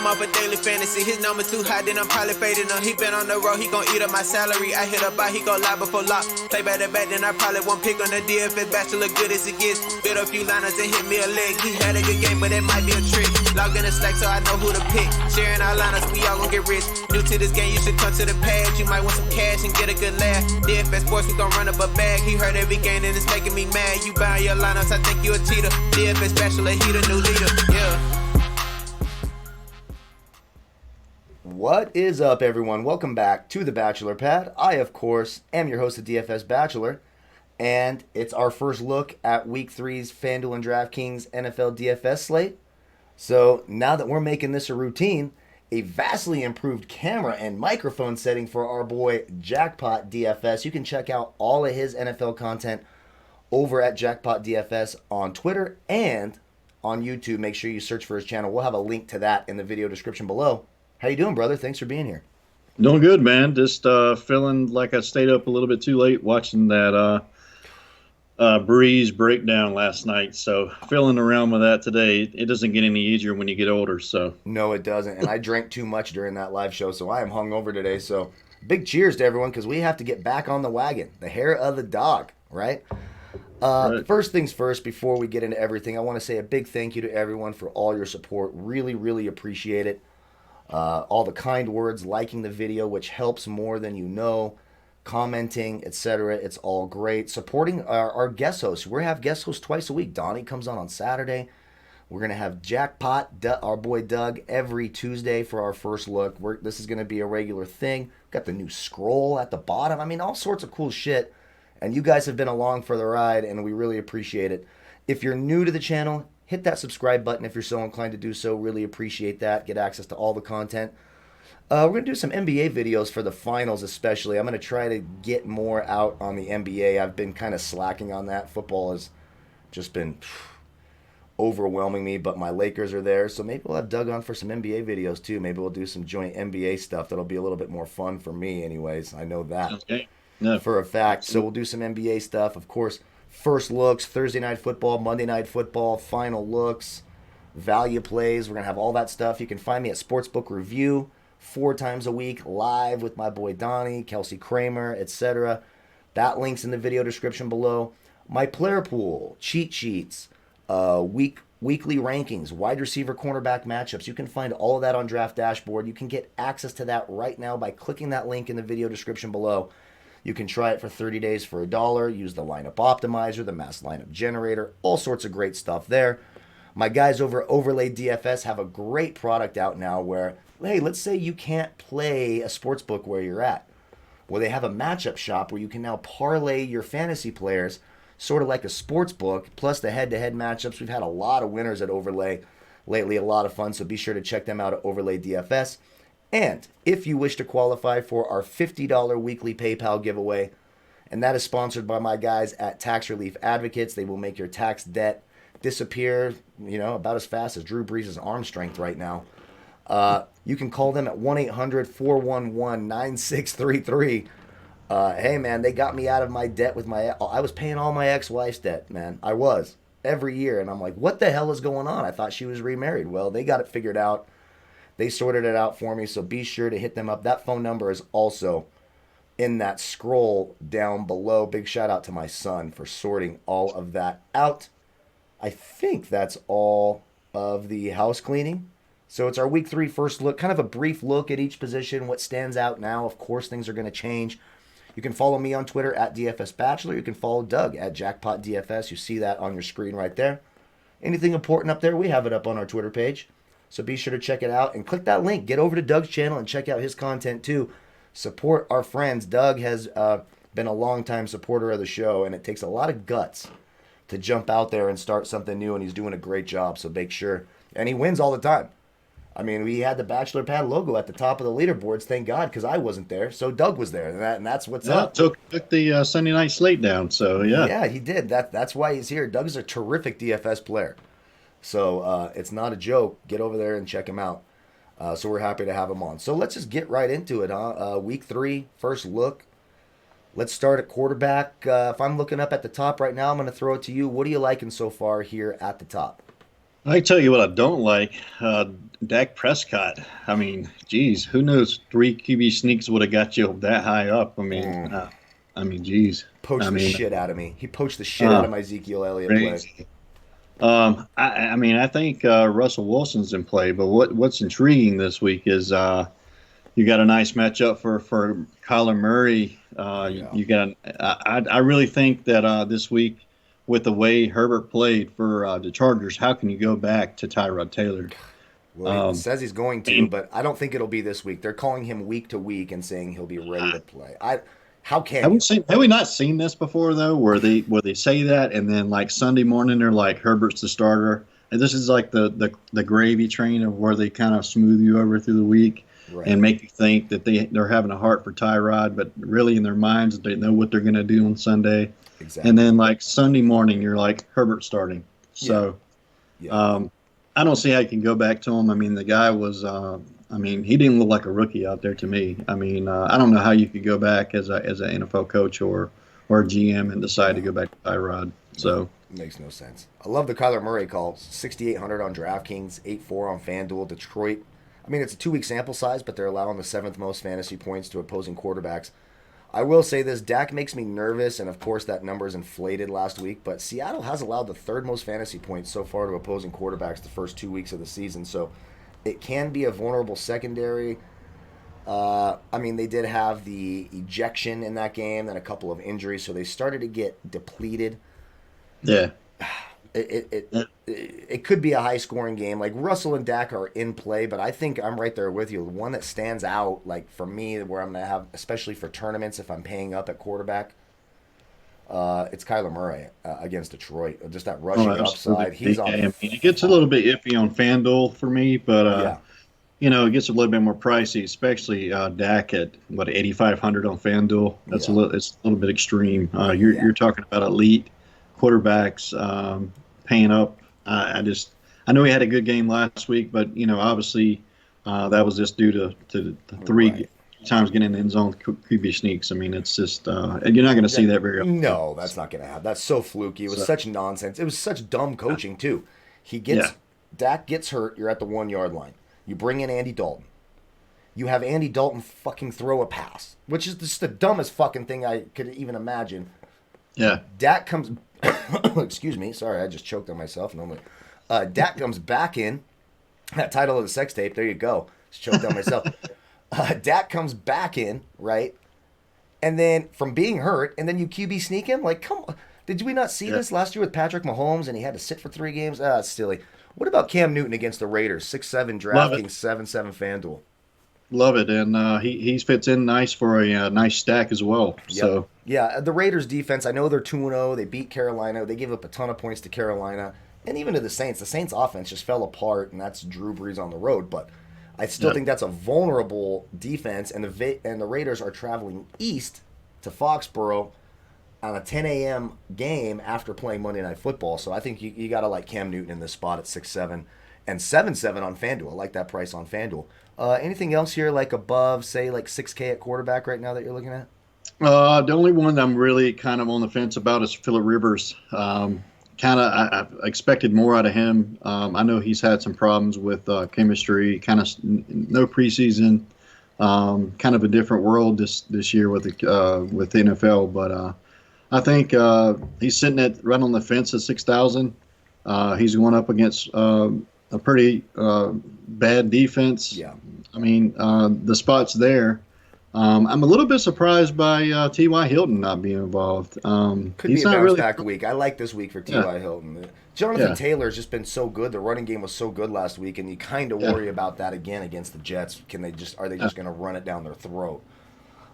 off a daily fantasy. His number's too high, then I'm probably fading him. He been on the road, he gon' eat up my salary. I hit up by, he gon' lie before lock. Play back to back, then I probably won't pick on the Dfs Bachelor, good as it gets. Build a few liners and hit me a leg. He had a good game, but it might be a trick. Log in the Slack so I know who to pick. Sharing our liners, we all gon' get rich. New to this game, you should come to the pad. You might want some cash and get a good laugh. Dfs Sports, we gon' run up a bag. He heard every game and it's making me mad. You buying your lineups, I think you a cheater. Dfs Bachelor, he the new leader, yeah. What is up, everyone? Welcome back to the Bachelor Pad. I, of course, am your host of Dfs Bachelor, and it's our first look at Week 3's Fanduel and Draftkings NFL DFS slate. So now that we're making this a routine, a vastly improved camera and microphone setting for our boy Jackpot DFS. You can check out all of his NFL content over at Jackpot DFS on Twitter and on YouTube. Make sure you search for his channel. We'll have a link to that in the video description below. How you doing, brother? Thanks for being here. Doing good, man. Just feeling like I stayed up a little bit too late watching that Breeze breakdown last night. So feeling around with that today. It doesn't get any easier when you get older. So no, it doesn't. And I drank too much during that live show, so I am hungover today. So big cheers to everyone because we have to get back on the wagon. The hair of the dog, right? Right. First things first, before we get into everything, I want to say a big thank you to everyone for all your support. Really, really appreciate it. All the kind words, liking the video, which helps more than you know, commenting, etc. It's all great. Supporting our guest hosts. We have guest hosts twice a week. Donnie comes on Saturday. We're going to have Jackpot, our boy Doug, every Tuesday for our first look. This is going to be a regular thing. Got the new scroll at the bottom. I mean, all sorts of cool shit. And you guys have been along for the ride, and we really appreciate it. If you're new to the channel, hit that subscribe button if you're so inclined to do so. Really appreciate that. Get access to all the content. We're going to do some NBA videos for the finals especially. I'm going to try to get more out on the NBA. I've been kind of slacking on that. Football has just been overwhelming me, but my Lakers are there. So maybe we'll have Doug on for some NBA videos too. Maybe we'll do some joint NBA stuff. That'll be a little bit more fun for me anyways. I know that for a fact. So we'll do some NBA stuff. Of course, first looks, Thursday night football, Monday night football, final looks, value plays. We're going to have all that stuff. You can find me at Sportsbook Review 4 times a week, live with my boy Donnie, Kelsey Kramer, etc. That link's in the video description below. My player pool, cheat sheets, weekly rankings, wide receiver, cornerback matchups. You can find all of that on Draft Dashboard. You can get access to that right now by clicking that link in the video description below. You can try it for 30 days for $1. Use the lineup optimizer, the mass lineup generator, all sorts of great stuff there. My guys over at Overlay DFS have a great product out now where, hey, let's say you can't play a sports book where you're at. Well, they have a matchup shop where you can now parlay your fantasy players, sort of like a sports book, plus the head-to-head matchups. We've had a lot of winners at Overlay lately, a lot of fun, so be sure to check them out at Overlay DFS. And if you wish to qualify for our $50 weekly PayPal giveaway, and that is sponsored by my guys at Tax Relief Advocates. They will make your tax debt disappear, about as fast as Drew Brees' arm strength right now. You can call them at 1-800-411-9633. Hey, man, they got me out of my debt with I was paying all my ex-wife's debt, man. I was, every year. And I'm like, what the hell is going on? I thought she was remarried. Well, they got it figured out. They sorted it out for me, so be sure to hit them up. That phone number is also in that scroll down below. Big shout out to my son for sorting all of that out. I think that's all of the house cleaning. So it's our Week 3 first look, kind of a brief look at each position, what stands out now. Of course, things are going to change. You can follow me on Twitter at Dfs Bachelor. You can follow Doug at Jackpot DFS. You see that on your screen right there. Anything important up there, we have it up on our Twitter page. So be sure to check it out and click that link. Get over to Doug's channel and check out his content too. Support our friends. Doug has been a longtime supporter of the show, and it takes a lot of guts to jump out there and start something new, and he's doing a great job. So make sure. And he wins all the time. I mean, we had the Bachelor Pad logo at the top of the leaderboards, thank God, because I wasn't there. So Doug was there, and that's what's up. Took the Sunday night slate down, so yeah. Yeah, he did. That's why he's here. Doug's a terrific DFS player. So it's not a joke. Get over there and check him out. So we're happy to have him on. So let's just get right into it. Week 3, first look. Let's start at quarterback. If I'm looking up at the top right now, I'm going to throw it to you. What are you liking so far here at the top? I tell you what I don't like, Dak Prescott. I mean, geez, who knows? 3 QB sneaks would have got you that high up. Geez. Poached I the mean, shit out of me. He poached the shit out of my Ezekiel Elliott play. crazy. I think Russell Wilson's in play, but what's intriguing this week is you got a nice matchup for Kyler Murray. You got. I really think that this week, with the way Herbert played for the Chargers, how can you go back to Tyrod Taylor? Well, he says he's going to, but I don't think it'll be this week. They're calling him week to week and saying he'll be ready to play. How can you? Have we not seen this before though, where they say that and then like Sunday morning they're like Herbert's the starter, and this is like the gravy train of where they kind of smooth you over through the week. Right. And make you think that they're having a heart for Tyrod, but really in their minds they know what they're going to do on Sunday. Exactly. And then like Sunday morning, you're like Herbert starting. So, I don't see how you can go back to him. I mean, the guy was, he didn't look like a rookie out there to me. I mean, I don't know how you could go back as an NFL coach or a GM and decide to go back to Tyrod. So it makes no sense. I love the Kyler Murray call. 6,800 on Draftkings, 8-4 on Fanduel. Detroit. I mean, it's a 2-week sample size, but they're allowing the 7th most fantasy points to opposing quarterbacks. I will say this, Dak makes me nervous, and of course that number is inflated last week, but Seattle has allowed the 3rd most fantasy points so far to opposing quarterbacks the first 2 weeks of the season, so it can be a vulnerable secondary. They did have the ejection in that game and a couple of injuries, so they started to get depleted. Yeah. It could be a high-scoring game. Like, Russell and Dak are in play, but I think I'm right there with you. The one that stands out, like, for me, where I'm going to have, especially for tournaments, if I'm paying up at quarterback, it's Kyler Murray against Detroit. Just that rushing upside. He's on. It gets a little bit iffy on FanDuel for me, but it gets a little bit more pricey, especially Dak at 8,500 on FanDuel. That's it's a little bit extreme. You're talking about elite quarterbacks paying up. I know he had a good game last week, but obviously that was just due to the 3 times getting in the end zone QB sneaks. I mean, it's just you're not going to see that very often. No, that's not going to happen. That's so fluky. It was such nonsense. It was such dumb coaching too. Dak gets hurt. You're at the 1-yard line. You bring in Andy Dalton. You have Andy Dalton fucking throw a pass, which is just the dumbest fucking thing I could even imagine. Yeah. Dak comes. Excuse me. Sorry, I just choked on myself. Normally, Dak comes back in. That title of the sex tape. There you go. Just choked on myself. Dak comes back in, right? And then from being hurt, and then you QB sneak him. Like, come on. Did we not see this last year with Patrick Mahomes, and he had to sit for 3 games? It's silly. What about Cam Newton against the Raiders? 6-7 DraftKings, 7-7 FanDuel. Love it, and he fits in nice for a nice stack as well. Yep. So the Raiders defense, I know they're 2-0. They beat Carolina. They gave up a ton of points to Carolina, and even to the Saints. The Saints offense just fell apart, and that's Drew Brees on the road. But I still think that's a vulnerable defense, and the Raiders are traveling east to Foxborough on a 10 a.m. game after playing Monday Night Football. So I think you got to like Cam Newton in this spot at 6-7 and 7-7 on FanDuel. I like that price on FanDuel. Anything else here like above, say, like 6K at quarterback right now that you're looking at? The only one that I'm really kind of on the fence about is Phillip Rivers. I expected more out of him. I know he's had some problems with chemistry, kind of no preseason, kind of a different world this year with the NFL. But I think he's sitting right on the fence at 6,000. He's going up against a pretty bad defense. Yeah. I mean, the spot's there. I'm a little bit surprised by T.Y. Hilton not being involved. Could be a bounce back week. I like this week for T.Y. Hilton. Jonathan Taylor's just been so good. The running game was so good last week, and you kind of worry about that again against the Jets. Are they just going to run it down their throat?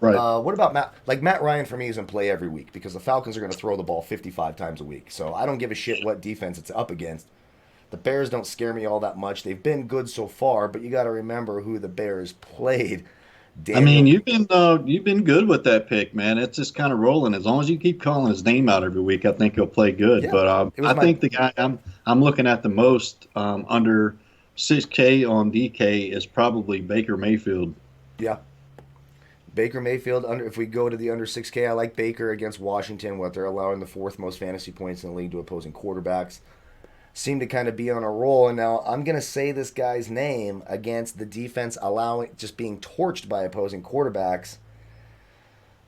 Right. What about Matt? Like, Matt Ryan for me is in play every week because the Falcons are going to throw the ball 55 times a week. So I don't give a shit what defense it's up against. The Bears don't scare me all that much. They've been good so far, but you got to remember who the Bears played. You've been good with that pick, man. It's just kind of rolling. As long as you keep calling his name out every week, I think he'll play good. Yeah, but I think the guy I'm looking at the most under 6K on DK is probably Baker Mayfield. Yeah. Baker Mayfield, if we go to the under 6K, I like Baker against Washington, what they're allowing the 4th most fantasy points in the league to opposing quarterbacks. seem to kind of be on a roll. And now I'm going to say this guy's name against the defense just being torched by opposing quarterbacks.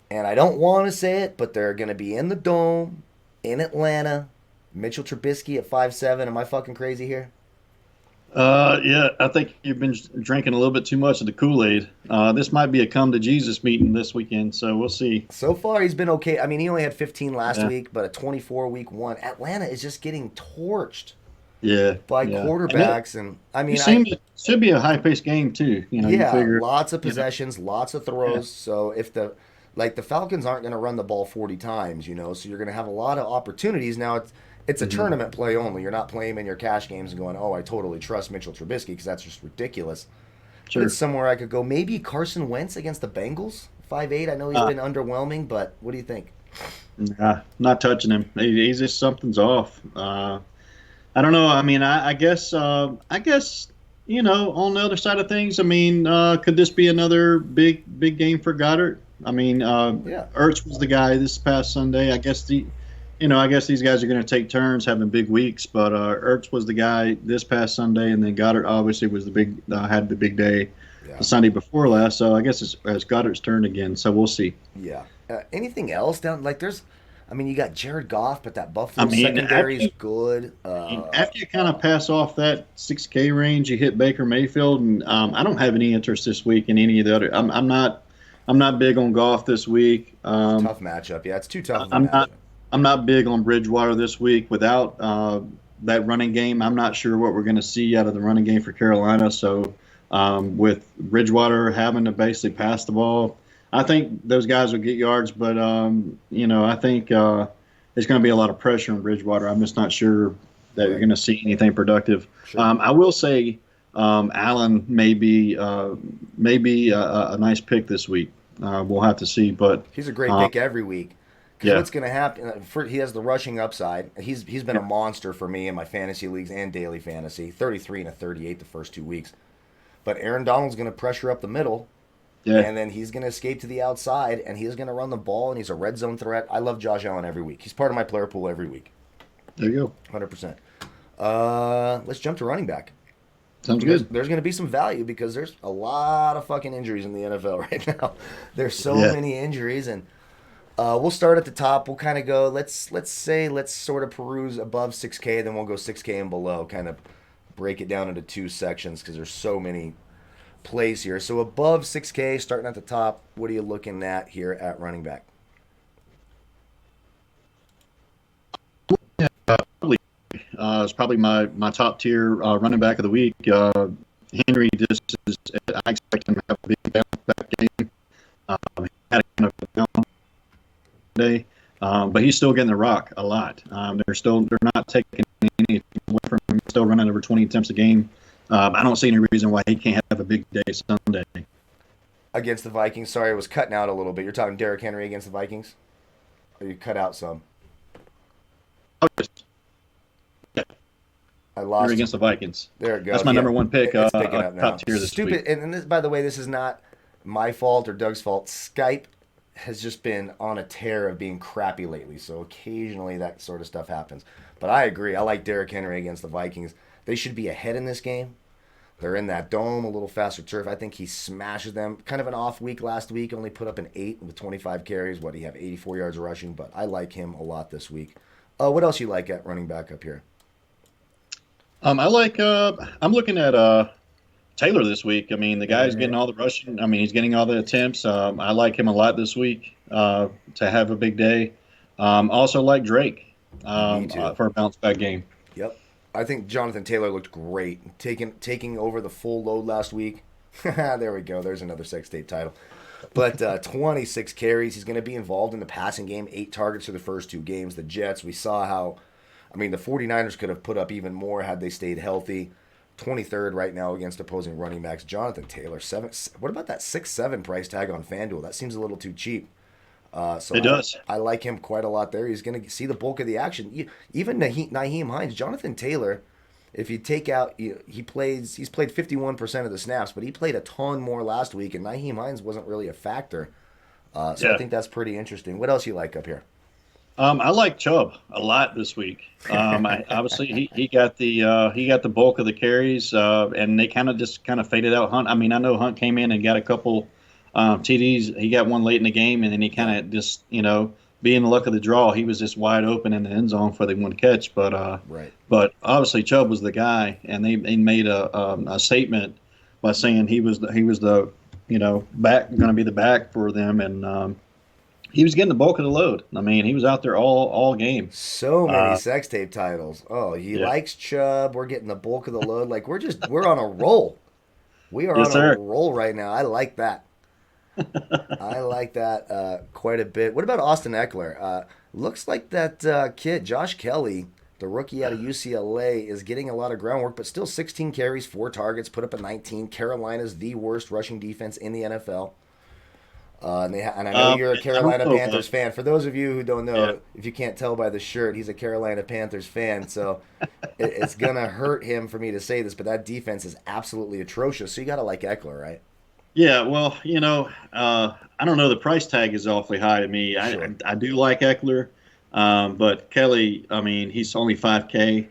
And I don't want to say it, but they're going to be in the Dome in Atlanta. Mitchell Trubisky at 5'7". Am I fucking crazy here? Yeah, I think you've been drinking a little bit too much of the Kool-Aid. This might be a come to Jesus meeting this weekend, so we'll see. So far, he's been okay. I mean, he only had 15 last week, but a 24 week one. Atlanta is just getting torched. By quarterbacks, and I mean, it should be a high-paced game too. Lots of possessions, lots of throws. Yeah. So if the Falcons aren't going to run the ball 40 times, so you're going to have a lot of opportunities. Now it's a tournament play only. You're not playing in your cash games and going, oh, I totally trust Mitchell Trubisky, because that's just ridiculous. Sure. But it's somewhere I could go. Maybe Carson Wentz against the Bengals, 5'8". I know he's been underwhelming, but what do you think? Nah, not touching him. He's just something's off. I don't know. I mean, I guess, on the other side of things, I mean, could this be another big game for Goddard? I mean, Ertz was the guy this past Sunday. I guess these guys are going to take turns having big weeks, but Ertz was the guy this past Sunday, and then Goddard obviously was had the big day the Sunday before last. So I guess it's Goddard's turn again. So we'll see. Yeah. Anything else down? You got Jared Goff, but that Buffalo secondary is good. After you kind of pass off that 6K range, you hit Baker Mayfield, and I don't have any interest this week in any of the other. I'm not big on Goff this week. Tough matchup. Yeah, it's too tough. I'm not big on Bridgewater this week. Without that running game, I'm not sure what we're going to see out of the running game for Carolina. So with Bridgewater having to basically pass the ball, I think those guys will get yards, but I think there's going to be a lot of pressure on Bridgewater. I'm just not sure that you're going to see anything productive. Sure. I will say Allen may be a nice pick this week. We'll have to see, but he's a great pick every week. Because what's going to happen? He has the rushing upside. He's been a monster for me in my fantasy leagues and daily fantasy. 33 and a 38 the first 2 weeks. But Aaron Donald's going to pressure up the middle. Yeah. And then he's going to escape to the outside, and he's going to run the ball, and he's a red zone threat. I love Josh Allen every week. He's part of my player pool every week. There you go. 100%. Let's jump to running back. Sounds good. There's going to be some value because there's a lot of fucking injuries in the NFL right now. There's so many injuries, and we'll start at the top. We'll kind of go, let's sort of peruse above 6K, then we'll go 6K and below, kind of break it down into two sections because there's so many plays here. So above 6K, starting at the top, what are you looking at here at running back? It's probably my top tier running back of the week. Henry, I expect him to have a big bounce back game. He had a kind of a down day, but he's still getting the rock a lot. They're not taking anything away from him. He's still running over 20 attempts a game. I don't see any reason why he can't have a big day Sunday. Against the Vikings? Sorry, it was cutting out a little bit. You're talking Derrick Henry against the Vikings? Or you cut out some? Yeah. I lost against the Vikings. There it goes. That's my number one pick. It's picking up now. Top tier this Stupid. week. And this, by the way, this is not my fault or Doug's fault. Skype has just been on a tear of being crappy lately, so occasionally that sort of stuff happens. But I agree. I like Derrick Henry against the Vikings. They should be ahead in this game. They're in that dome, a little faster turf. I think he smashes them. Kind of an off week last week. Only put up an 8 with 25 carries. What, he have 84 yards rushing? But I like him a lot this week. What else you like at running back up here? I'm looking at Taylor this week. I mean, the guy's getting all the rushing. I mean, he's getting all the attempts. I like him a lot this week to have a big day. Also like Drake for a bounce back game. Yep. I think Jonathan Taylor looked great, taking over the full load last week. There we go. There's another sex tape title. But 26 carries. He's going to be involved in the passing game. 8 targets for the first 2 games. The Jets, we saw how, the 49ers could have put up even more had they stayed healthy. 23rd right now against opposing running backs. Jonathan Taylor, 7. What about that 6'7" price tag on Fanduel? That seems a little too cheap. It does. I like him quite a lot there. He's going to see the bulk of the action. Even Nyheim Hines, Jonathan Taylor, if you take out, he's played 51% of the snaps, but he played a ton more last week, and Nyheim Hines wasn't really a factor. I think that's pretty interesting. What else you like up here? I like Chubb a lot this week. Obviously he got the bulk of the carries, and they kind of faded out Hunt. I mean, I know Hunt came in and got a couple TDs. He got one late in the game, and then he kind of just being the luck of the draw, he was just wide open in the end zone for the one catch. But Right. but obviously Chubb was the guy, and they made a statement by saying he was the back going to be the back for them, and he was getting the bulk of the load. I mean, he was out there all game. So many sex tape titles. Oh, he likes Chubb. We're getting the bulk of the load. Like we're on a roll. We are Yes, on a sir. roll right now. I like that. I like that quite a bit. What about Austin Eckler? Looks like that kid, Josh Kelly, the rookie out of UCLA, is getting a lot of groundwork, but still 16 carries, 4 targets, put up a 19. Carolina's the worst rushing defense in the NFL. And I know you're a Carolina Panthers fan. For those of you who don't know, if you can't tell by the shirt, he's a Carolina Panthers fan. So it's going to hurt him for me to say this, but that defense is absolutely atrocious. So you got to like Eckler, right? Yeah, well, I don't know. The price tag is awfully high to me. Sure. I do like Eckler, but Kelly, I mean, he's only 5K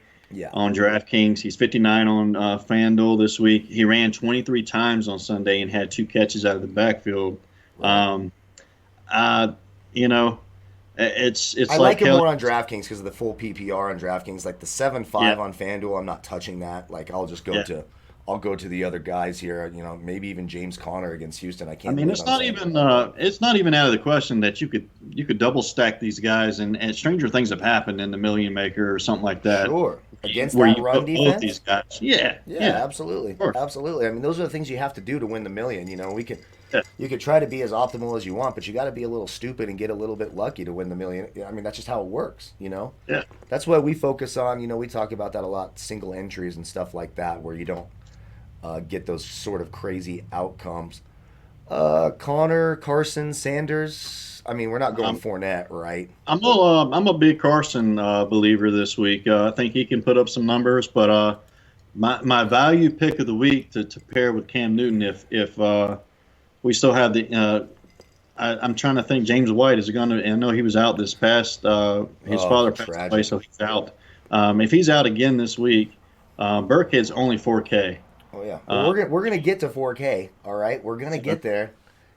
on DraftKings. He's 59 on FanDuel this week. He ran 23 times on Sunday and had 2 catches out of the backfield. Right. It's I like like him Kelly. more on DraftKings because of the full PPR on DraftKings. Like the 7.5 on FanDuel, I'm not touching that. Like I'll just go to. I'll go to the other guys here. Maybe even James Conner against Houston. I can't. I mean, it's not even out of the question that you could double stack these guys, and stranger things have happened in the Million Maker or something like that. Sure. Against where that you run put defense. both these guys. Yeah, Absolutely, absolutely. I mean, those are the things you have to do to win the million. You could try to be as optimal as you want, but you got to be a little stupid and get a little bit lucky to win the million. I mean, that's just how it works. Yeah. That's what we focus on. We talk about that a lot, single entries and stuff like that, where you don't get those sort of crazy outcomes. Connor, Carson, Sanders. I mean, we're not going Fournette, right? I'm a big Carson believer this week. I think he can put up some numbers, but my value pick of the week to pair with Cam Newton if we still have the. I'm trying to think. James White is going to. I know he was out this past. His father passed away, so he's out. If he's out again this week, Burkhead's only 4K. Oh yeah, well, we're gonna get to 4K. All right, we're gonna get there.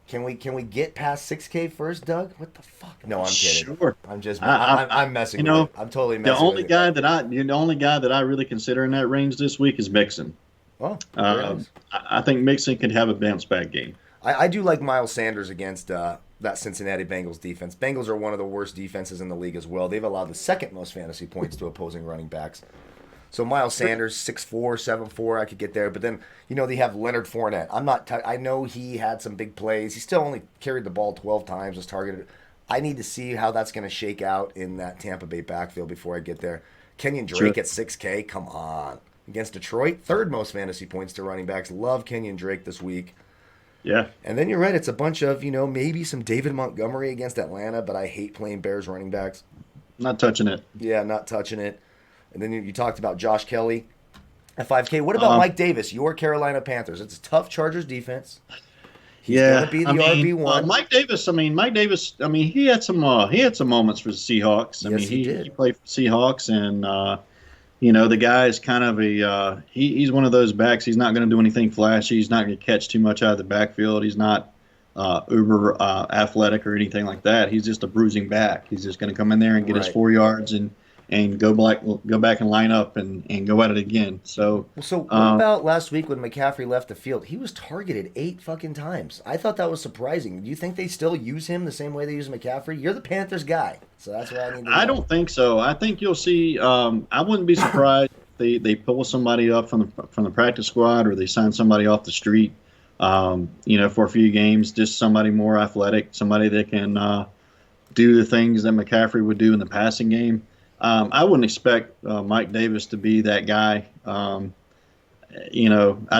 Can we get past 6K first, Doug? What the fuck? No, I'm kidding. Sure. I'm just I'm messing with it. I'm totally messing with it. The only guy that I really consider in that range this week is Mixon. Oh, I think Mixon could have a bounce back game. I do like Miles Sanders against that Cincinnati Bengals defense. Bengals are one of the worst defenses in the league as well. They've allowed the second most fantasy points to opposing running backs. So Miles Sanders, 6'4", 7'4", I could get there. But then, they have Leonard Fournette. I know he had some big plays. He still only carried the ball 12 times, was targeted. I need to see how that's going to shake out in that Tampa Bay backfield before I get there. Kenyon Drake at 6K, come on. Against Detroit, third most fantasy points to running backs. Love Kenyon Drake this week. Yeah. And then you're right, it's a bunch of, maybe some David Montgomery against Atlanta, but I hate playing Bears running backs. Not touching it. Yeah, not touching it. And then you talked about Josh Kelly at 5K. What about Mike Davis, your Carolina Panthers? It's a tough Chargers defense. He's going to be the RB1. Mike Davis, he had some moments for the Seahawks. He did. He played for the Seahawks, and the guy is kind of he's one of those backs. He's not going to do anything flashy. He's not going to catch too much out of the backfield. He's not uber athletic or anything like that. He's just a bruising back. He's just going to come in there and get his 4 yards and go back and line up and go at it again. So what about last week when McCaffrey left the field? He was targeted 8 fucking times. I thought that was surprising. Do you think they still use him the same way they use McCaffrey? You're the Panthers guy, so that's what I need to know. I don't think so. I think you'll see. I wouldn't be surprised if they pull somebody up from the practice squad or they sign somebody off the street. For a few games, just somebody more athletic, somebody that can do the things that McCaffrey would do in the passing game. I wouldn't expect Mike Davis to be that guy. I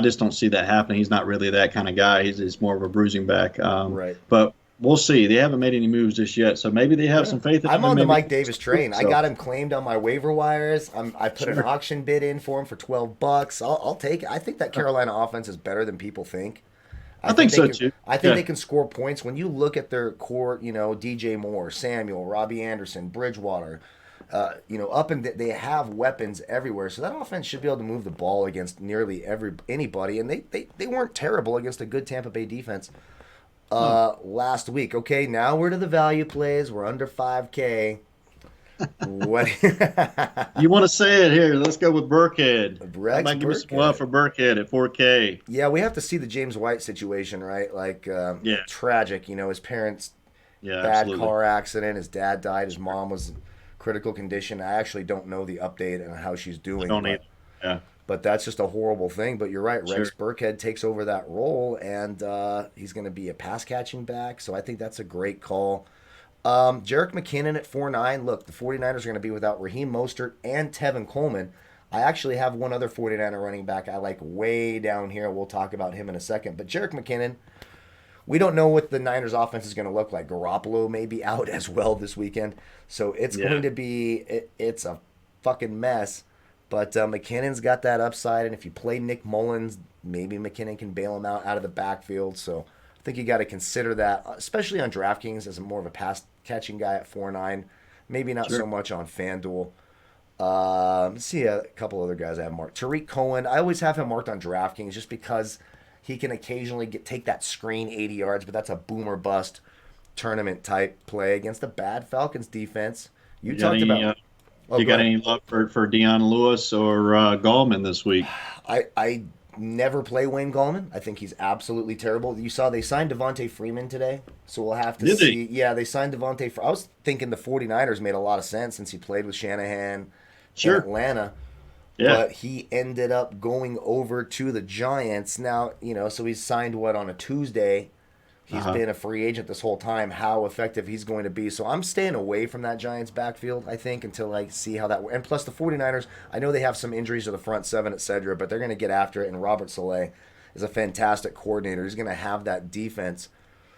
just don't see that happening. He's not really that kind of guy. He's more of a bruising back. Right. But we'll see. They haven't made any moves just yet, so maybe they have some faith in him. I'm on the Mike Davis train. I got him claimed on my waiver wires. I put an auction bid in for him for $12. I'll take it. I think that Carolina offense is better than people think. I think so, can, too. I think they can score points. When you look at their core, DJ Moore, Samuel, Robbie Anderson, Bridgewater, up and they have weapons everywhere. So that offense should be able to move the ball against nearly anybody. And they weren't terrible against a good Tampa Bay defense last week. Okay, now we're to the value plays. We're under 5K. What? You want to say it here? Let's go with Burkhead. Rex I might give me some Burkhead. love for Burkhead at 4K. Yeah, we have to see the James White situation, right? Like, tragic. His parents, bad absolutely. car accident. His dad died. His mom was in critical condition. I actually don't know the update on how she's doing. I don't either. Yeah. But that's just a horrible thing. But you're right. Sure. Rex Burkhead takes over that role, and he's going to be a pass-catching back. So I think that's a great call. Jerick McKinnon at 4.9. Look, the 49ers are going to be without Raheem Mostert and Tevin Coleman. I actually have one other 49er running back I like way down here. We'll talk about him in a second. But Jerick McKinnon, we don't know what the Niners offense is going to look like. Garoppolo may be out as well this weekend. So it's going to be, it's a fucking mess. But McKinnon's got that upside. And if you play Nick Mullins, maybe McKinnon can bail him out of the backfield. So I think you got to consider that, especially on Draftkings as more of a pass-catching guy at 4.9. Maybe not so much on Fanduel. Let's see a couple other guys I have marked. Tariq Cohen, I always have him marked on Draftkings just because he can occasionally take that screen 80 yards, but that's a boomer bust tournament-type play against a bad Falcons defense. You talked about... you got any love for Dion Lewis or Gallman this week? I never play Wayne Gallman. I think he's absolutely terrible. You saw they signed Devontae Freeman today, so we'll have to see. Yeah, they signed Devontae. I was thinking the 49ers made a lot of sense since he played with Shanahan in Atlanta. Yeah. But he ended up going over to the Giants. Now, so he's signed, on a Tuesday. He's been a free agent this whole time. How effective he's going to be. So I'm staying away from that Giants backfield, I think, until I see how that works. And plus the 49ers, I know they have some injuries to the front seven, etc., but they're going to get after it. And Robert Saleh is a fantastic coordinator. He's going to have that defense.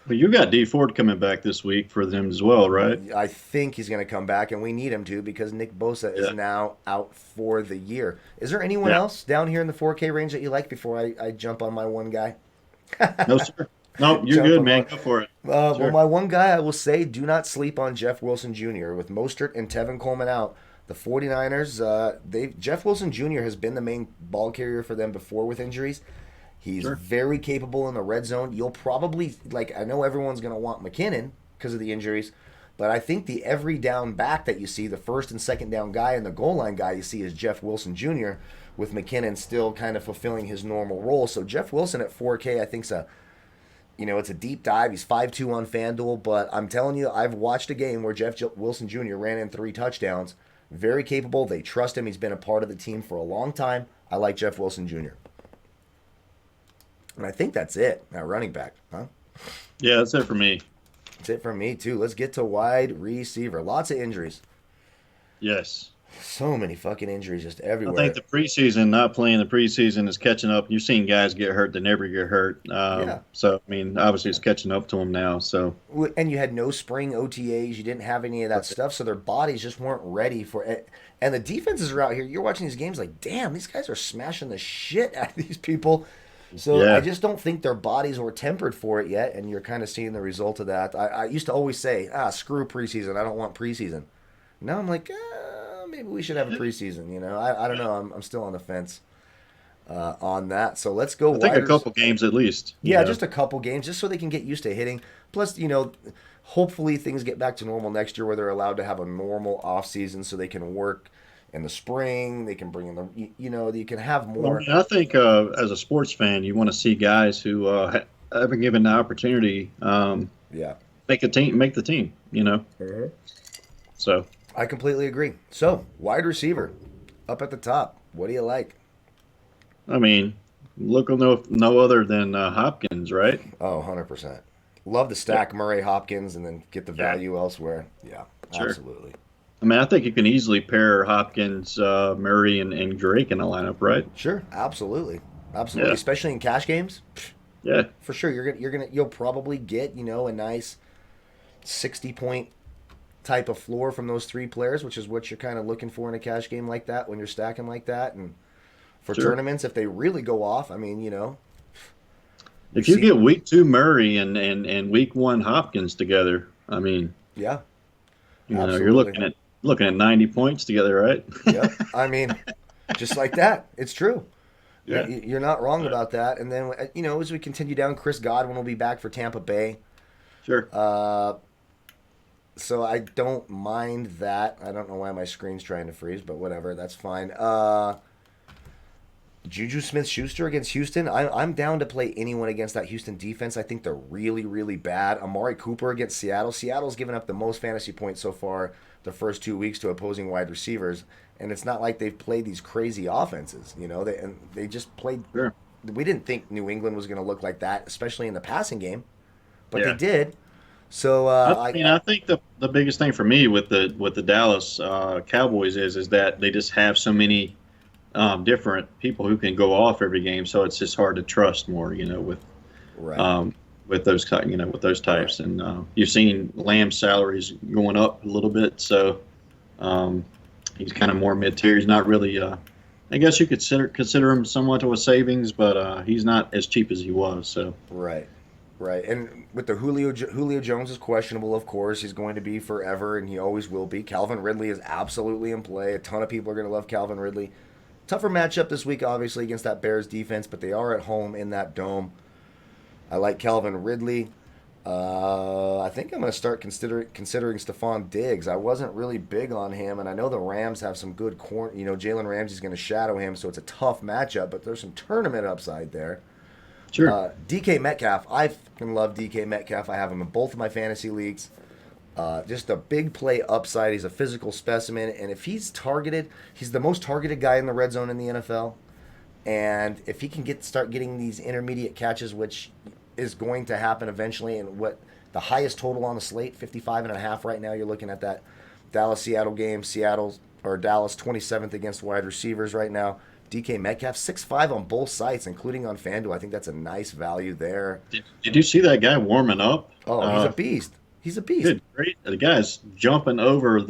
But you got D Ford coming back this week for them as well, right? I think he's going to come back, and we need him to because Nick Bosa is now out for the year. Is there anyone else down here in the 4K range that you like before I jump on my one guy? No, sir. No, you're good, man. Go for it. Well, my one guy, I will say, do not sleep on Jeff Wilson Jr. With Mostert and Tevin Coleman out. The 49ers, Jeff Wilson Jr. has been the main ball carrier for them before with injuries. He's very capable in the red zone. You'll probably, I know everyone's going to want McKinnon because of the injuries, but I think the every down back that you see, the first and second down guy and the goal line guy you see is Jeff Wilson Jr., with McKinnon still kind of fulfilling his normal role. So Jeff Wilson at 4K, I think, it's a deep dive. He's 5'2" on FanDuel, but I'm telling you, I've watched a game where Jeff Wilson Jr. ran in 3 touchdowns. Very capable. They trust him. He's been a part of the team for a long time. I like Jeff Wilson Jr. And I think that's it. Now, running back, huh? Yeah, that's it for me. That's it for me, too. Let's get to wide receiver. Lots of injuries. Yes. So many fucking injuries just everywhere. I think the preseason, not playing the preseason, is catching up. You've seen guys get hurt that never get hurt. So, obviously it's catching up to them now. So, and you had no spring OTAs. You didn't have any of that stuff, so their bodies just weren't ready for it. And the defenses are out here. You're watching these games like, damn, these guys are smashing the shit out of these people. So I just don't think their bodies were tempered for it yet, and you're kind of seeing the result of that. I used to always say, screw preseason. I don't want preseason. Now I'm like, maybe we should have a preseason. I don't know. I'm still on the fence on that. So let's go. I think a couple games at least. Yeah, just a couple games, just so they can get used to hitting. Plus, hopefully things get back to normal next year where they're allowed to have a normal off season so they can work in the spring. They can bring in you can have more. Well, I think as a sports fan, you want to see guys who haven't given the opportunity. Make the team. Mm-hmm. So. I completely agree. So, wide receiver, up at the top. What do you like? Look no other than Hopkins, right? Oh, 100%. Love to stack Murray Hopkins and then get the value elsewhere. Yeah, absolutely. I think you can easily pair Hopkins, Murray, and Drake in a lineup, right? Sure, absolutely. Yeah. Especially in cash games. Yeah, for sure. You'll probably get a nice 60-point type of floor from those 3 players, which is what you're kind of looking for in a cash game like that when you're stacking like that. And for tournaments, if they really go off, If you get week 2 Murray and week 1 Hopkins together, I mean, yeah, you're looking at 90 points together, right? Yep. I mean, just like that, it's true. Yeah. You're not wrong about that. And then as we continue down, Chris Godwin will be back for Tampa Bay. Sure. So I don't mind that. I don't know why my screen's trying to freeze, but whatever, that's fine. Juju Smith-Schuster against Houston. I'm down to play anyone against that Houston defense. I think they're really, really bad. Amari Cooper against Seattle. Seattle's given up the most fantasy points so far the first 2 weeks to opposing wide receivers, and it's not like they've played these crazy offenses. They just played. Sure. We didn't think New England was going to look like that, especially in the passing game, but Yeah. they did. So I think the biggest thing for me with the Dallas Cowboys is that they just have so many different people who can go off every game, so it's just hard to trust more, with right. With those with those types. Right. And you've seen Lamb's salaries going up a little bit, so he's kind of more mid-tier. He's not really. I guess you could consider him somewhat of a savings, but he's not as cheap as he was. So right. And with the Julio Jones is questionable, of course. He's going to be forever, and he always will be. Calvin Ridley is absolutely in play. A ton of people are going to love Calvin Ridley. Tougher matchup this week, obviously, against that Bears defense, but they are at home in that dome. I like Calvin Ridley. I think I'm going to start considering Stephon Diggs. I wasn't really big on him, and I know the Rams have some good corner. Jalen Ramsey's going to shadow him, so it's a tough matchup, but there's some tournament upside there. Sure. DK Metcalf. I fucking love DK Metcalf. I have him in both of my fantasy leagues. Just a big play upside. He's a physical specimen, and if he's targeted, he's the most targeted guy in the red zone in the NFL. And if he can start getting these intermediate catches, which is going to happen eventually, and what the highest total on the slate, 55.5 right now. You're looking at that Dallas-Seattle game. Dallas 27th against wide receivers right now. DK Metcalf 6'5" on both sites, including on Fanduel. I think that's a nice value there. Did you see that guy warming up? Oh, he's a beast. He's a beast. Good, great. The guy's jumping over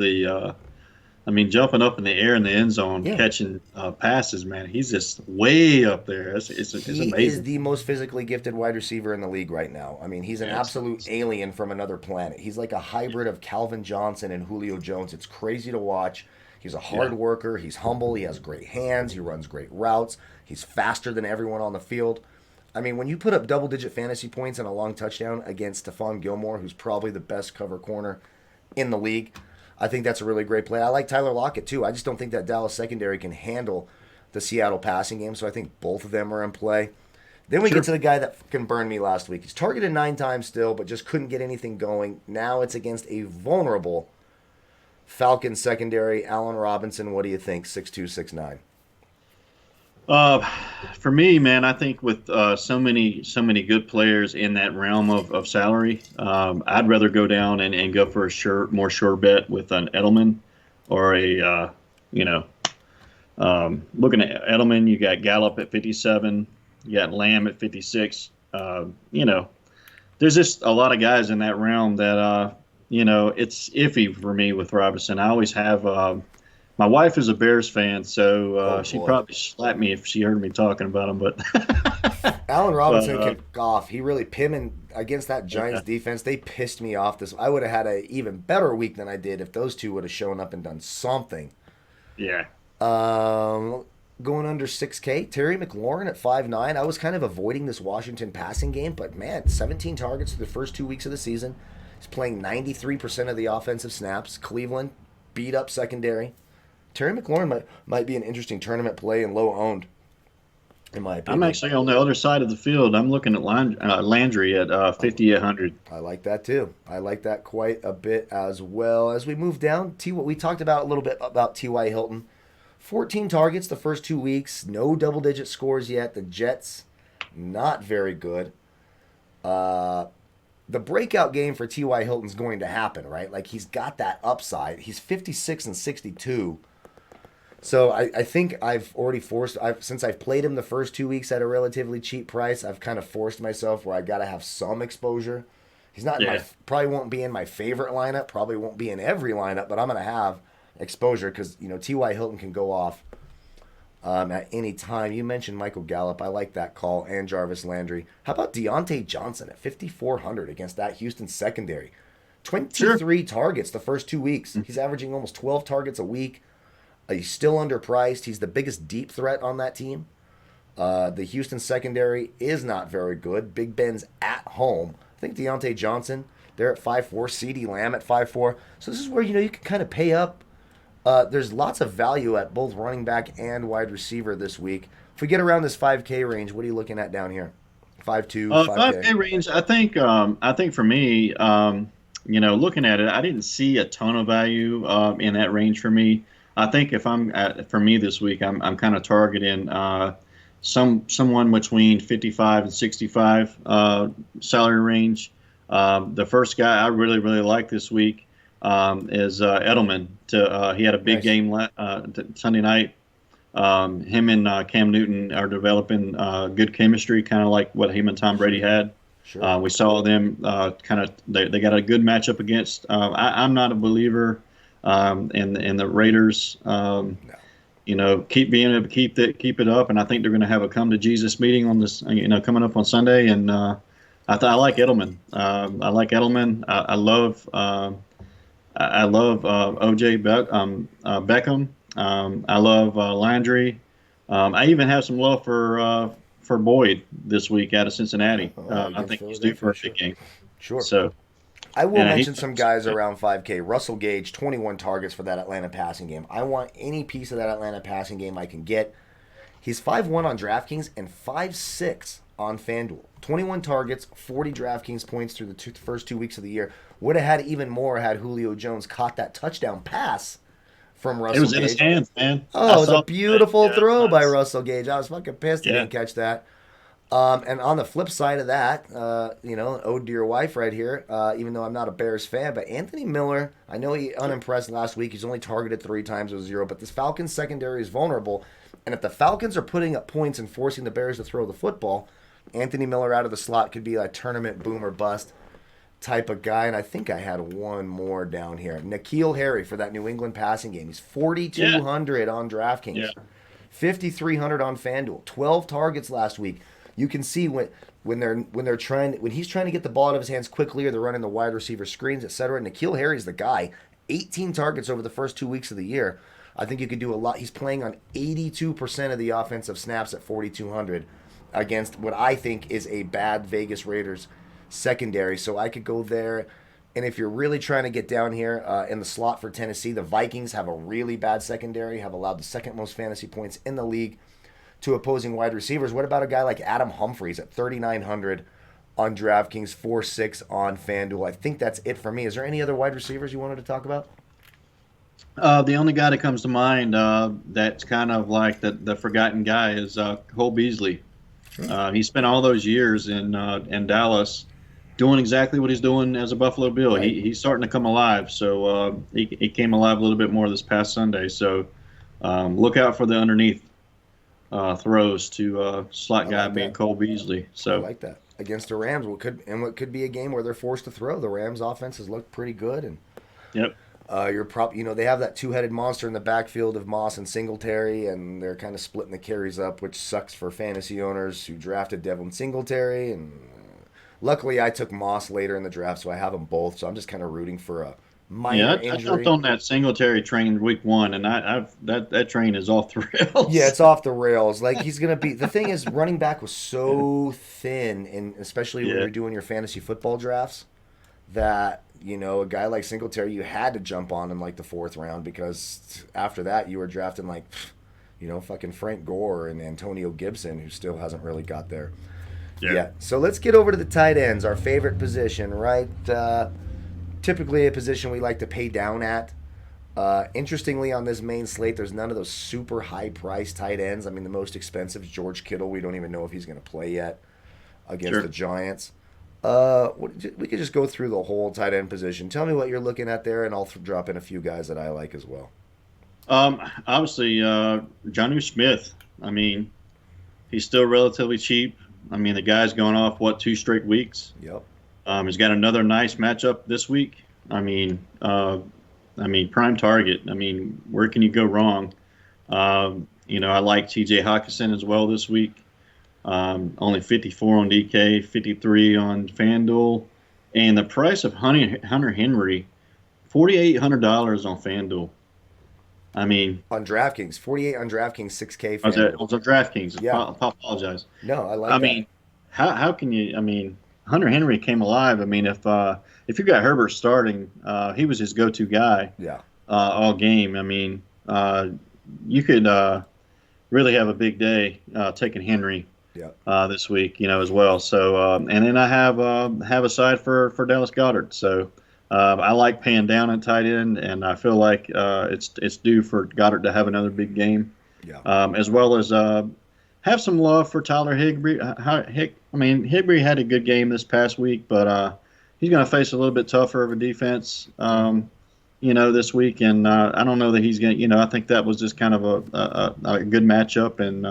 jumping up in the air in the end zone, catching passes, man. He's just way up there. It's amazing. He is the most physically gifted wide receiver in the league right now. I mean, he's an absolute alien from another planet. He's like a hybrid of Calvin Johnson and Julio Jones. It's crazy to watch. He's a hard worker. He's humble. He has great hands. He runs great routes. He's faster than everyone on the field. I mean, when you put up double-digit fantasy points and a long touchdown against Stephon Gilmore, who's probably the best cover corner in the league, I think that's a really great play. I like Tyler Lockett, too. I just don't think that Dallas secondary can handle the Seattle passing game, so I think both of them are in play. Then we get to the guy that fucking burned me last week. He's targeted 9 times still, but just couldn't get anything going. Now it's against a vulnerable Falcons secondary. Allen Robinson, what do you think? 6'2", 6'9". For me, man, I think with so many good players in that realm of salary, I'd rather go down and go for a more sure bet with an Edelman or looking at Edelman, you got Gallup at 57, you got Lamb at 56. There's just a lot of guys in that realm that it's iffy for me with Robinson. I always have. My wife is a Bears fan, so she'd probably slap me if she heard me talking about him. But Allen Robinson can golf. He really pinned against that Giants defense. They pissed me off. I would have had an even better week than I did if those two would have shown up and done something. Yeah. Going under 6K, Terry McLaurin at 5'9". I was kind of avoiding this Washington passing game, but man, 17 targets through the first 2 weeks of the season. He's playing 93% of the offensive snaps. Cleveland beat up secondary. Terry McLaurin might be an interesting tournament play and low owned, in my opinion. I'm actually on the other side of the field. I'm looking at Landry at 5,800. I like that too. I like that quite a bit as well. As we move down, we talked about a little bit about T.Y. Hilton. 14 targets the first 2 weeks. No double-digit scores yet. The Jets, not very good. The breakout game for T.Y. Hilton's going to happen, right? Like, he's got that upside. He's 56 and 62. So I think since I've played him the first 2 weeks at a relatively cheap price, I've kind of forced myself where I got to have some exposure. He's not probably won't be in my favorite lineup, probably won't be in every lineup, but I'm going to have exposure because T.Y. Hilton can go off at any time. You mentioned Michael Gallup. I like that call, and Jarvis Landry. How about Deontay Johnson at 5,400 against that Houston secondary? 23 targets the first 2 weeks. He's averaging almost 12 targets a week. He's still underpriced. He's the biggest deep threat on that team. The Houston secondary is not very good. Big Ben's at home. I think Deontay Johnson, they're at 5'4", CeeDee Lamb at 5'4". So this is where, you can kind of pay up. There's lots of value at both running back and wide receiver this week. If we get around this 5K range, what are you looking at down here? 5'2", 5K? 5K range, I think for me, looking at it, I didn't see a ton of value in that range for me. I think if for me this week, I'm kind of targeting someone between 55 and 65 salary range. The first guy I really, really like this week is Edelman. He had a big game Sunday night. Him and Cam Newton are developing good chemistry, kind of like what him and Tom Brady had. Sure. We saw them they got a good matchup against. I'm not a believer in the Raiders. No. Keep being able to keep it up, and I think they're going to have a come to Jesus meeting on this, coming up on Sunday. And I like Edelman. I like Edelman. I love OJ Beckham. I love Landry. I even have some love for Boyd this week out of Cincinnati. I think he's due for a big game. Sure. So I will mention some guys around 5K. Russell Gage, 21 targets for that Atlanta passing game. I want any piece of that Atlanta passing game I can get. He's 5'1" on DraftKings and 5'6" on Fanduel. 21 targets, 40 DraftKings points through the first 2 weeks of the year. Would have had even more had Julio Jones caught that touchdown pass from Russell Gage. It was in his hands, man. Oh, it was a beautiful throw by Russell Gage. I was fucking pissed he didn't catch that. And on the flip side of that, an ode to your wife right here, even though I'm not a Bears fan, but Anthony Miller, I know he unimpressed last week. He's only targeted 3 times with 0, but this Falcons secondary is vulnerable. And if the Falcons are putting up points and forcing the Bears to throw the football, Anthony Miller out of the slot could be a tournament boom or bust type of guy. And I think I had one more down here. N'Keal Harry for that New England passing game. He's 4,200 on DraftKings, 5,300 on FanDuel, 12 targets last week. You can see when he's trying to get the ball out of his hands quickly, or they're running the wide receiver screens, etc. N'Keal Harry's the guy. 18 targets over the first 2 weeks of the year. I think you could do a lot. He's playing on 82% of the offensive snaps at 4,200 against what I think is a bad Vegas Raiders secondary. So I could go there. And if you're really trying to get down here in the slot for Tennessee, the Vikings have a really bad secondary, have allowed the second most fantasy points in the league to opposing wide receivers. What about a guy like Adam Humphries at 3,900 on DraftKings, 4,600 on FanDuel? I think that's it for me. Is there any other wide receivers you wanted to talk about? The only guy that comes to mind that's kind of like the forgotten guy is Cole Beasley. Sure. He spent all those years in Dallas doing exactly what he's doing as a Buffalo Bill. Right. He's starting to come alive. So he came alive a little bit more this past Sunday. So look out for the underneath throws to slot guy being Cole Beasley. So I like that against the Rams. What could be a game where they're forced to throw. The Rams' offense has looked pretty good, and yep. They have that two-headed monster in the backfield of Moss and Singletary, and they're kind of splitting the carries up, which sucks for fantasy owners who drafted Devin Singletary. And luckily, I took Moss later in the draft, so I have them both. So I'm just kind of rooting for a minor injury. I jumped on that Singletary train week 1, and that train is off the rails. Yeah, it's off the rails. Like, he's gonna be. The thing is, running back was so thin, and especially when you're doing your fantasy football drafts, that a guy like Singletary, you had to jump on in like the 4th round, because after that you were drafting like, fucking Frank Gore and Antonio Gibson, who still hasn't really got there. Yeah. So let's get over to the tight ends, our favorite position, right? Typically a position we like to pay down at. Interestingly, on this main slate, there's none of those super high-priced tight ends. I mean, the most expensive is George Kittle. We don't even know if he's going to play yet against the Giants. We could just go through the whole tight end position. Tell me what you're looking at there, and I'll drop in a few guys that I like as well. Obviously, Jonnu Smith. I mean, he's still relatively cheap. I mean, the guy's going off 2 straight weeks. Yep. He's got another nice matchup this week. I mean, prime target. I mean, where can you go wrong? I like T.J. Hockenson as well this week. Only 54 on DK, 53 on FanDuel, and the price of Hunter Henry, $4,800 on FanDuel. I mean, on DraftKings, 48 on DraftKings, 6K. I was on DraftKings. Yeah. I apologize. No, I like I that. mean, how can you? I mean, Hunter Henry came alive. I mean, if you got Herbert starting, he was his go-to guy. Yeah. All game. I mean, you could really have a big day taking Henry. Yeah. This week, as well. So, and then I have a side for Dallas Goddard. So, I like paying down at tight end, and I feel like it's due for Goddard to have another big game. Yeah. As well as have some love for Tyler Higbee. Higbee had a good game this past week, but he's going to face a little bit tougher of a defense. This week, and I don't know that he's going to, I think that was just kind of a good matchup, and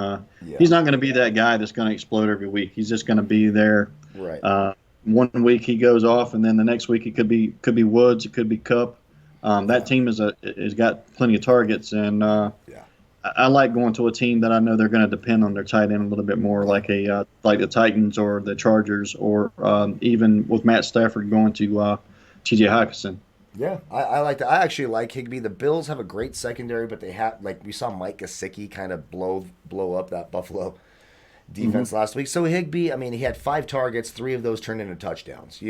he's not going to be that guy that's going to explode every week. He's just going to be there. Right. One week he goes off, and then the next week it could be Woods, it could be Kupp. That team has got plenty of targets, and I like going to a team that I know they're going to depend on their tight end a little bit more, like the Titans or the Chargers, or even with Matt Stafford going to T.J. Hockenson. Yeah, I like that. I actually like Higbee. The Bills have a great secondary, but they have, like, we saw Mike Gesicki kind of blow up that Buffalo defense last week. So Higbee, I mean, he had 5 targets, 3 of those turned into touchdowns,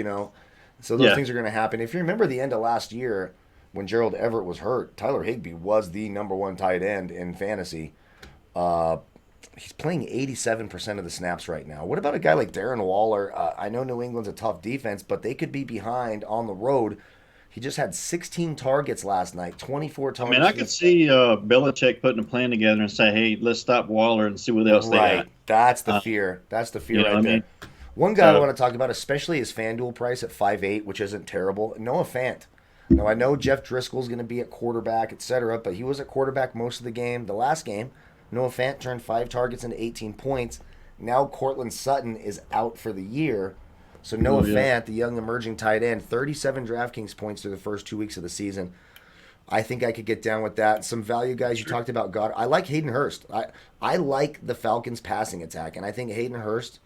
So those things are going to happen. If you remember the end of last year when Gerald Everett was hurt, Tyler Higbee was the number 1 tight end in fantasy. He's playing 87% of the snaps right now. What about a guy like Darren Waller? I know New England's a tough defense, but they could be behind on the road. He just had 16 targets last night, 24 targets. I could see Belichick putting a plan together and say, hey, let's stop Waller and see what else they got. That's the fear. That's the fear right there. One guy I want to talk about, especially his FanDuel price at 5.8, which isn't terrible, Noah Fant. Now, I know Jeff Driscoll's going to be at quarterback, etc., but he was at quarterback most of the game. The last game, Noah Fant turned 5 targets into 18 points. Now Cortland Sutton is out for the year. So Noah Fant, the young emerging tight end, 37 DraftKings points through the first 2 weeks of the season. I think I could get down with that. Some value guys you talked about, Goddard. I like Hayden Hurst. I like the Falcons' passing attack, and I think Hayden Hurst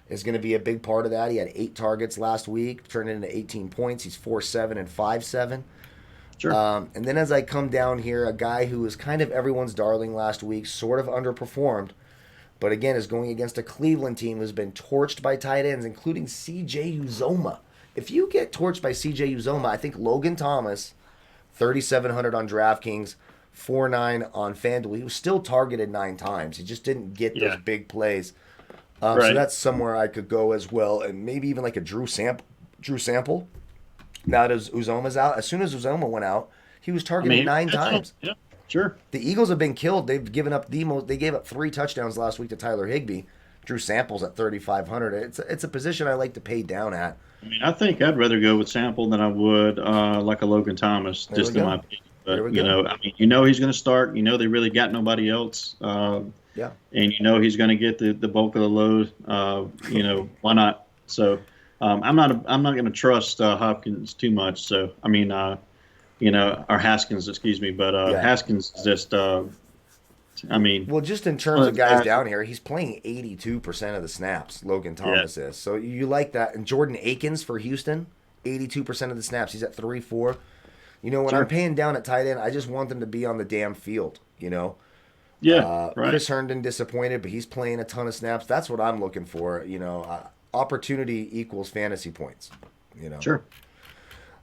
is going to be a big part of that. He had 8 targets last week, turned into 18 points. He's 4.7 and 5.7. Sure. And then as I come down here, a guy who was kind of everyone's darling last week, sort of underperformed, but again is going against a Cleveland team who's been torched by tight ends, including C.J. Uzomah. If you get torched by C.J. Uzomah, I think Logan Thomas, 3,700 on DraftKings, 4.9 on FanDuel. He was still targeted 9 times. He just didn't get those big plays. So that's somewhere I could go as well, and maybe even like a Drew Sample. Now that Uzomah's out, as soon as Uzomah went out, he was targeted 9 times. Yeah. Sure. The Eagles have been killed. They've given up They gave up 3 touchdowns last week to Tyler Higbee. Drew Sample's at 3,500. It's a position I like to pay down at. I think I'd rather go with Sample than I would like a Logan Thomas, just in my opinion. But he's going to start. They really got nobody else. And he's going to get the bulk of the load. Why not? So I'm not going to trust Hopkins too much. So or Haskins, excuse me, but Haskins is just, well, just in terms of guys down here, he's playing 82% of the snaps, Logan Thomas is. So you like that. And Jordan Akins for Houston, 82% of the snaps. He's at 3.4. When I'm paying down at tight end, I just want them to be on the damn field, Yeah, right. Chris Herndon disappointed, but he's playing a ton of snaps. That's what I'm looking for, opportunity equals fantasy points, Sure.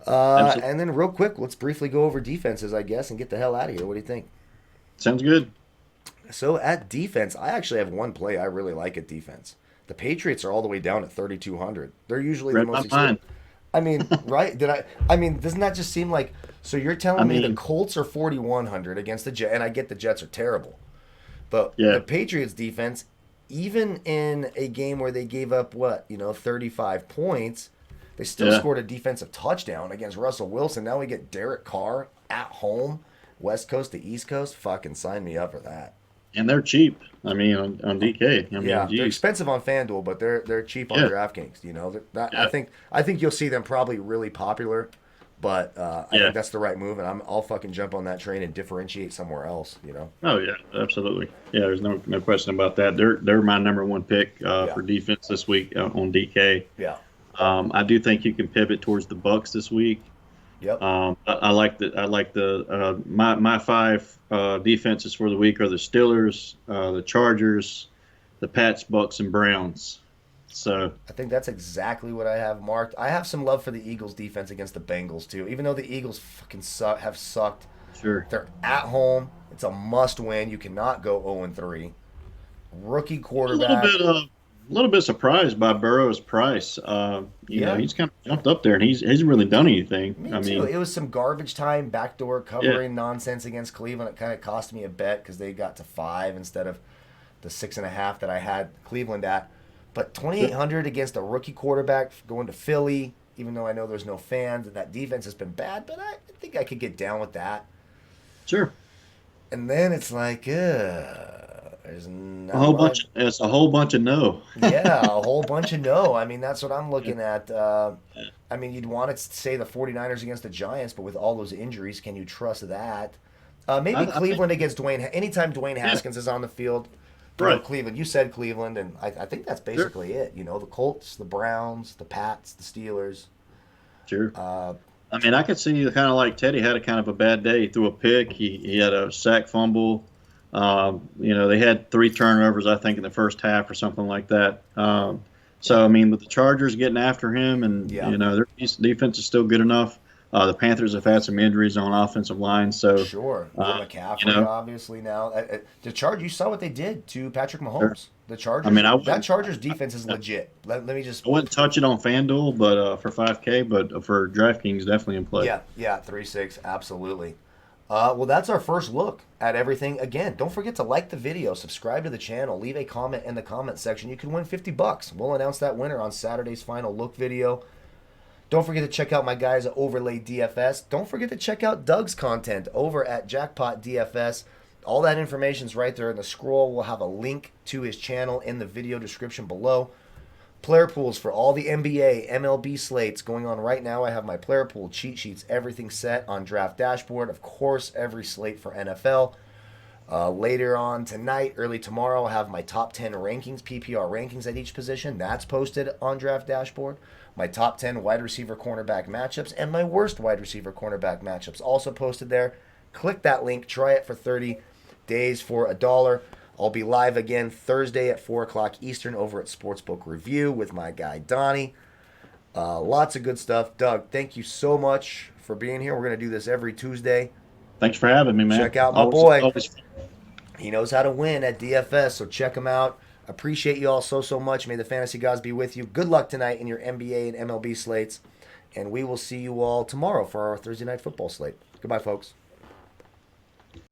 And then real quick, let's briefly go over defenses, I guess, and get the hell out of here. What do you think? Sounds good. So at defense, I actually have one play I really like at defense. The Patriots are all the way down at 3,200. They're usually the most expensive. Right? Doesn't that just seem like, so you're telling me the Colts are 4,100 against the Jets, and I get the Jets are terrible. But the Patriots defense, even in a game where they gave up 35 points, they still scored a defensive touchdown against Russell Wilson. Now we get Derek Carr at home, West Coast to East Coast. Fucking sign me up for that. And they're cheap. On DK. They're expensive on FanDuel, but they're cheap on DraftKings. I think you'll see them probably really popular But I think that's the right move, and I'll fucking jump on that train and differentiate somewhere else, you know? Oh, yeah, absolutely. Yeah, there's no question about that. They're my number one pick for defense this week on DK. Yeah. I do think you can pivot towards the Bucks this week. Yep. I like my five defenses for the week are the Steelers, the Chargers, the Pats, Bucks, and Browns. So I think that's exactly what I have marked. I have some love for the Eagles' defense against the Bengals too. Even though the Eagles fucking have sucked. Sure. They're at home. It's a must-win. You cannot go 0-3. Rookie quarterback. A little bit surprised by Burrow's price. You know, he's kind of jumped up there, and he's really done anything. Me too. It was some garbage time, backdoor covering nonsense against Cleveland. It kind of cost me a bet because they got to 5 instead of the 6.5 that I had Cleveland at. But 2,800 against a rookie quarterback going to Philly, even though I know there's no fans and that defense has been bad, but I think I could get down with that. Sure. And then it's like, there's not a whole bunch. It's a whole bunch of no. Yeah, a whole bunch of no. I mean, that's what I'm looking at. I mean, you'd want to say the 49ers against the Giants, but with all those injuries, can you trust that? Maybe Cleveland against Dwayne. Anytime Dwayne Haskins is on the field. Right. Cleveland. You said Cleveland, and I think that's basically it. You know, the Colts, the Browns, the Pats, the Steelers. Sure. I mean, I could see kind of like Teddy had a kind of a bad day. He threw a pick. He had a sack fumble. You know, they had 3 turnovers, I think, in the first half or something like that. So, I mean, with the Chargers getting after him and, you know, their defense is still good enough. The Panthers have had some injuries on offensive line, so sure. McCaffrey, obviously now. The Chargers, you saw what they did to Patrick Mahomes. Sure. The Chargers. I mean, that Chargers defense is legit. Let me just. I wouldn't touch it on Fanduel, but for 5K, but for Draftkings, definitely in play. Yeah, 3-6, absolutely. Well, that's our first look at everything. Again, don't forget to like the video, subscribe to the channel, leave a comment in the comment section. You can win $50. We'll announce that winner on Saturday's final look video. Don't forget to check out my guys at Overlay DFS. Don't forget to check out Doug's content over at Jackpot DFS. All that information's right there in the scroll. We'll have a link to his channel in the video description below. Player pools for all the NBA, MLB slates going on right now. I have my player pool cheat sheets, everything set on Draft Dashboard. Of course, every slate for NFL. Later on tonight, early tomorrow, I'll have my top 10 rankings, PPR rankings at each position. That's posted on Draft Dashboard. My top 10 wide receiver cornerback matchups and my worst wide receiver cornerback matchups also posted there. Click that link. Try it for 30 days for $1. I'll be live again Thursday at 4 o'clock Eastern over at Sportsbook Review with my guy Donnie. Lots of good stuff. Doug, thank you so much for being here. We're going to do this every Tuesday. Thanks for having me, man. Check out my boy. He knows how to win at DFS, so check him out. Appreciate you all so much. May the fantasy gods be with you. Good luck tonight in your NBA and MLB slates. And we will see you all tomorrow for our Thursday night football slate. Goodbye, folks.